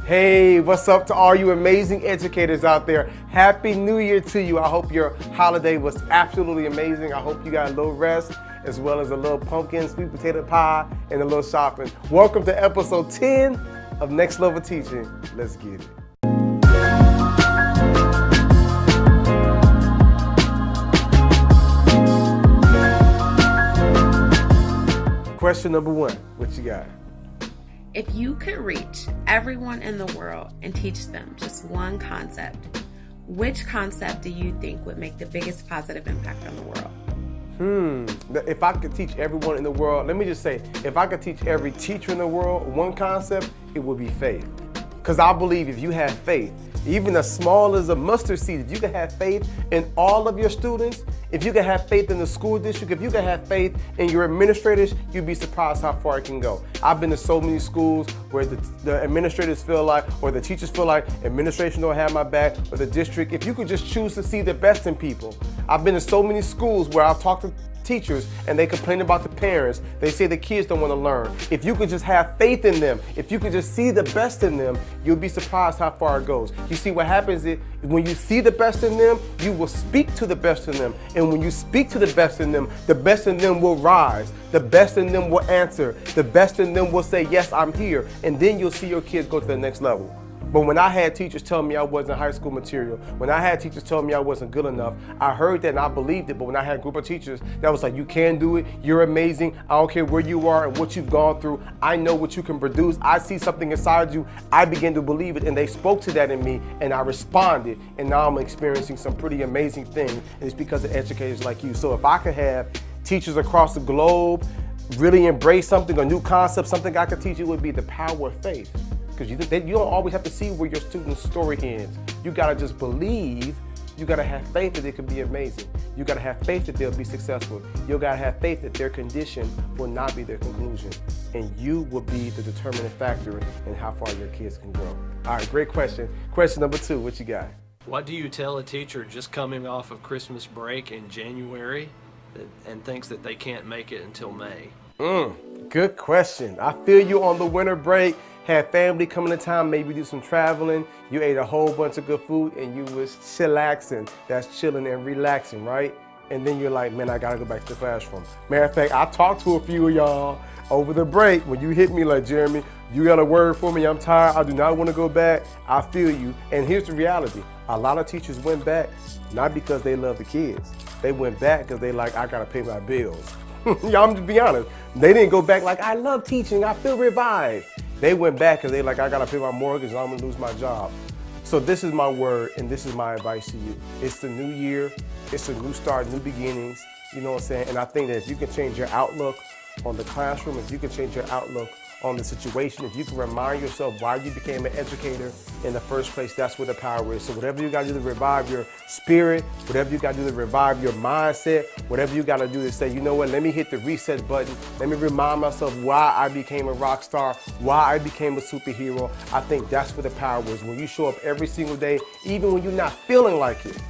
Hey, what's up to all you amazing educators out there? Happy New Year to you. I hope your holiday was absolutely amazing. I hope you got a little rest as well as a little pumpkin, sweet potato pie, and a little shopping. Welcome to episode 10 of Next Level Teaching. Let's get it. Question number one, what you got? If you could reach everyone in the world and teach them just one concept, which concept do you think would make the biggest positive impact on the world? If I could teach everyone in the world, let me just say, if I could teach every teacher in the world one concept, it would be faith. Because I believe if you have faith, even as small as a mustard seed, if you can have faith in all of your students, if you can have faith in the school district, if you can have faith in your administrators, you'd be surprised how far it can go. I've been to so many schools where the administrators feel like, or the teachers feel like, administration don't have my back, or the district. If you could just choose to see the best in people. I've been to so many schools where I've talked to teachers and they complain about the parents. They say the kids don't want to learn. If you could just have faith in them, if you could just see the best in them, you'll be surprised how far it goes. You see, what happens is when you see the best in them, you will speak to the best in them. And when you speak to the best in them will rise. The best in them will answer. The best in them will say, yes, I'm here. And then you'll see your kids go to the next level. But when I had teachers tell me I wasn't high school material, when I had teachers tell me I wasn't good enough, I heard that and I believed it. But when I had a group of teachers that was like, you can do it, you're amazing, I don't care where you are and what you've gone through, I know what you can produce, I see something inside you, I began to believe it, and they spoke to that in me, and I responded, and now I'm experiencing some pretty amazing things, and it's because of educators like you. So if I could have teachers across the globe really embrace something, a new concept, something I could teach, it would be the power of faith. Because you don't always have to see where your student's story ends. You gotta just believe, you gotta have faith that it could be amazing. You gotta have faith that they'll be successful. You gotta have faith that their condition will not be their conclusion. And you will be the determining factor in how far your kids can grow. All right, great question. Question number two, what you got? What do you tell a teacher just coming off of Christmas break in January and thinks that they can't make it until May? Good question. I feel you on the winter break. Had family coming to town, maybe do some traveling. You ate a whole bunch of good food and you was chillaxing. That's chilling and relaxing, right? And then you're like, man, I gotta go back to the classroom. Matter of fact, I talked to a few of y'all over the break when you hit me like, Jeremy, you got a word for me, I'm tired, I do not wanna go back. I feel you. And here's the reality. A lot of teachers went back, not because they love the kids. They went back because they like, I gotta pay my bills. Y'all, I'm just be honest. They didn't go back like, I love teaching, I feel revived. They went back because they like, I gotta pay my mortgage and I'm gonna lose my job. So this is my word and this is my advice to you. It's the new year, it's a new start, new beginnings, you know what I'm saying? And I think that if you can change your outlook on the classroom, if you can change your outlook on the situation, if you can remind yourself why you became an educator in the first place, that's where the power is. So whatever you gotta do to revive your spirit, whatever you gotta do to revive your mindset, whatever you gotta do to say, you know what, let me hit the reset button, let me remind myself why I became a rock star, why I became a superhero. I think that's where the power is. When you show up every single day, even when you're not feeling like it.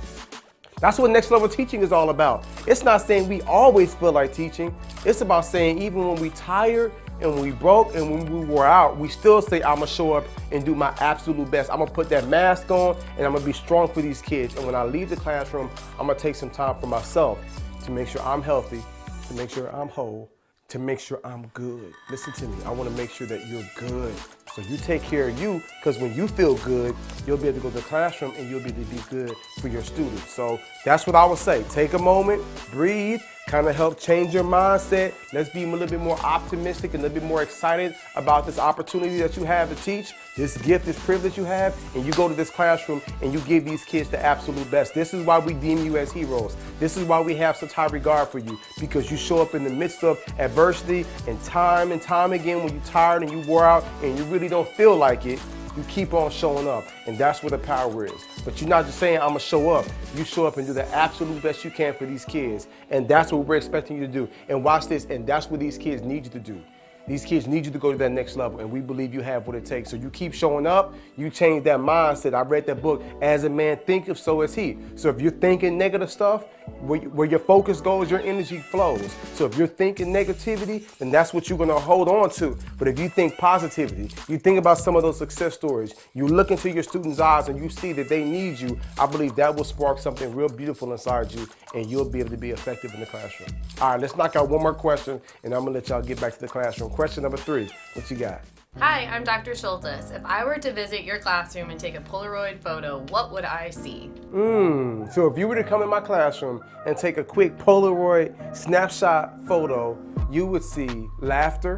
That's what next level teaching is all about. It's not saying we always feel like teaching. It's about saying even when we tired and when we broke and when we wore out, we still say, I'm gonna show up and do my absolute best. I'm gonna put that mask on and I'm gonna be strong for these kids. And when I leave the classroom, I'm gonna take some time for myself to make sure I'm healthy, to make sure I'm whole, to make sure I'm good. Listen to me, I wanna make sure that you're good. So you take care of you, because when you feel good, you'll be able to go to the classroom and you'll be able to be good for your students. So that's what I would say. Take a moment, breathe, kind of help change your mindset. Let's be a little bit more optimistic and a little bit more excited about this opportunity that you have to teach, this gift, this privilege you have, and you go to this classroom and you give these kids the absolute best. This is why we deem you as heroes. This is why we have such high regard for you, because you show up in the midst of adversity and time again when you're tired and you wore out and you really don't feel like it. You keep on showing up, and that's where the power is. But you're not just saying, I'm gonna show up. You show up and do the absolute best you can for these kids, and that's what we're expecting you to do. And watch this, and that's what these kids need you to do. These kids need you to go to that next level, and we believe you have what it takes. So you keep showing up, you change that mindset. I read that book, As a Man Thinketh, So Is He. So if you're thinking negative stuff, Where your focus goes, your energy flows. So if you're thinking negativity, then that's what you're gonna hold on to. But if you think positivity, you think about some of those success stories, you look into your students' eyes and you see that they need you, I believe that will spark something real beautiful inside you and you'll be able to be effective in the classroom. All right, let's knock out one more question and I'm gonna let y'all get back to the classroom. Question number 3, what you got? Hi, I'm Dr. Schultes. If I were to visit your classroom and take a Polaroid photo, what would I see? So if you were to come in my classroom and take a quick Polaroid snapshot photo, you would see laughter,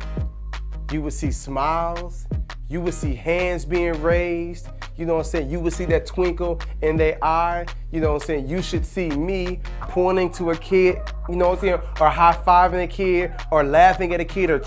you would see smiles, you would see hands being raised, you know what I'm saying? You would see that twinkle in their eye, you know what I'm saying? You should see me pointing to a kid, you know what I'm saying? Or high-fiving a kid, or laughing at a kid, or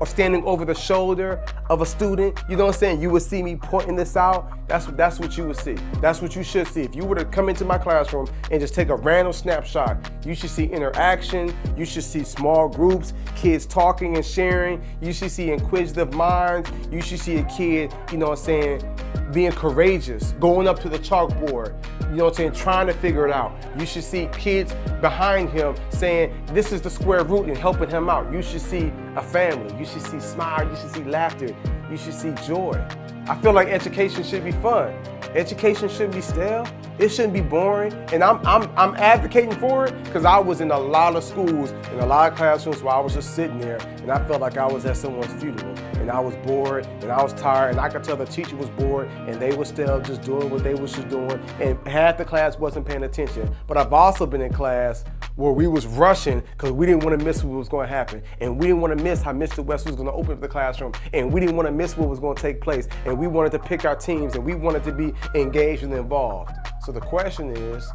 standing over the shoulder of a student, you know what I'm saying? You would see me pointing this out. That's what you would see. That's what you should see. If you were to come into my classroom and just take a random snapshot, you should see interaction, you should see small groups, kids talking and sharing, you should see inquisitive minds, you should see a kid, you know what I'm saying, being courageous, going up to the chalkboard, you know what I'm saying, trying to figure it out. You should see kids behind him saying, this is the square root and helping him out. You should see a family. You should see smile. You should see laughter. You should see joy. I feel like education should be fun. Education shouldn't be stale. It shouldn't be boring. And I'm advocating for it because I was in a lot of schools, in a lot of classrooms where I was just sitting there and I felt like I was at someone's funeral. And I was bored and I was tired and I could tell the teacher was bored and they were still just doing what they was just doing and half the class wasn't paying attention. But I've also been in class where we was rushing because we didn't want to miss what was going to happen. And we didn't want to miss how Mr. West was going to open up the classroom. And we didn't want to miss what was going to take place. And we wanted to pick our teams and we wanted to be engaged and involved. So the question is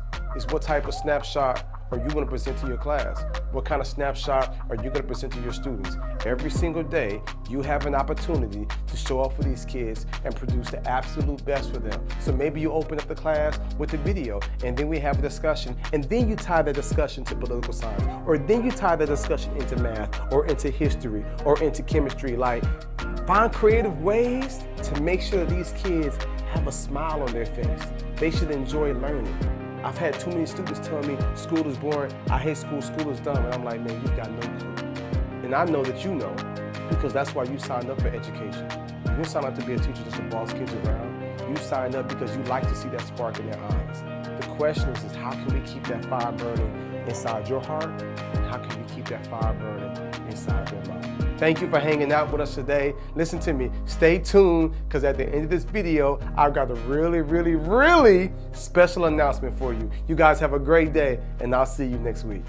what type of snapshot are you going to present to your class? What kind of snapshot are you going to present to your students? Every single day, you have an opportunity to show up for these kids and produce the absolute best for them. So maybe you open up the class with a video and then we have a discussion and then you tie the discussion to political science or then you tie the discussion into math or into history or into chemistry. Like, find creative ways to make sure these kids have a smile on their face. They should enjoy learning. I've had too many students tell me school is boring, I hate school, school is dumb, and I'm like, man, you've got no clue. And I know that you know, because that's why you signed up for education. You didn't sign up to be a teacher just to boss kids around. You signed up because you like to see that spark in their eyes. The question is how can we keep that fire burning inside your heart, and how can we keep that fire burning inside their mind? Thank you for hanging out with us today. Listen to me, stay tuned, because at the end of this video, I've got a really, really, really special announcement for you. You guys have a great day, and I'll see you next week.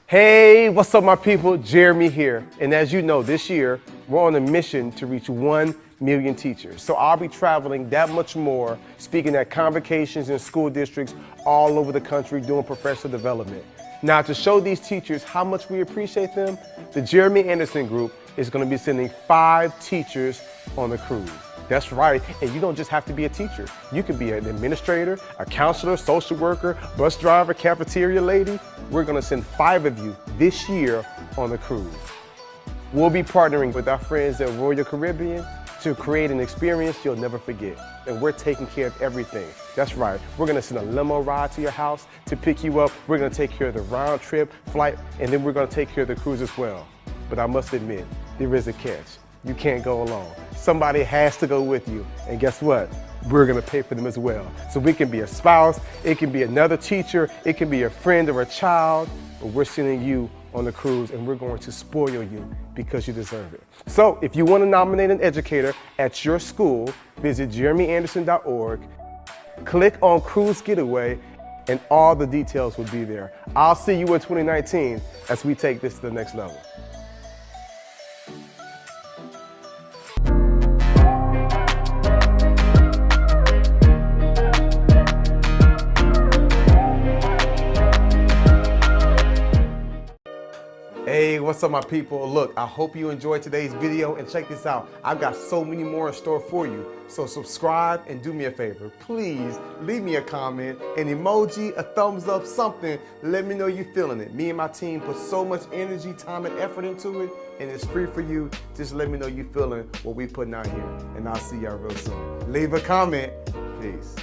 Hey, what's up, my people? Jeremy here. And as you know, this year, we're on a mission to reach 1 million teachers. So I'll be traveling that much more, speaking at convocations in school districts all over the country doing professional development. Now, to show these teachers how much we appreciate them, the Jeremy Anderson Group is going to be sending 5 teachers on the cruise. That's right, and you don't just have to be a teacher. You can be an administrator, a counselor, social worker, bus driver, cafeteria lady. We're going to send 5 of you this year on the cruise. We'll be partnering with our friends at Royal Caribbean to create an experience you'll never forget. And we're taking care of everything. That's right, we're gonna send a limo ride to your house to pick you up. We're gonna take care of the round trip flight, and then we're gonna take care of the cruise as well. But I must admit, there is a catch. You can't go alone. Somebody has to go with you. And guess what? We're gonna pay for them as well. So we can be a spouse, it can be another teacher, it can be a friend or a child, but we're sending you on the cruise and we're going to spoil you because you deserve it. So if you want to nominate an educator at your school, visit jeremyanderson.org, click on Cruise Getaway, and all the details will be there. I'll see you in 2019 as we take this to the next level. Hey, what's up, my people? Look, I hope you enjoyed today's video, and check this out. I've got so many more in store for you. So subscribe and do me a favor. Please leave me a comment, an emoji, a thumbs up, something. Let me know you're feeling it. Me and my team put so much energy, time, and effort into it, and it's free for you. Just let me know you're feeling what we're putting out here, and I'll see y'all real soon. Leave a comment. Peace.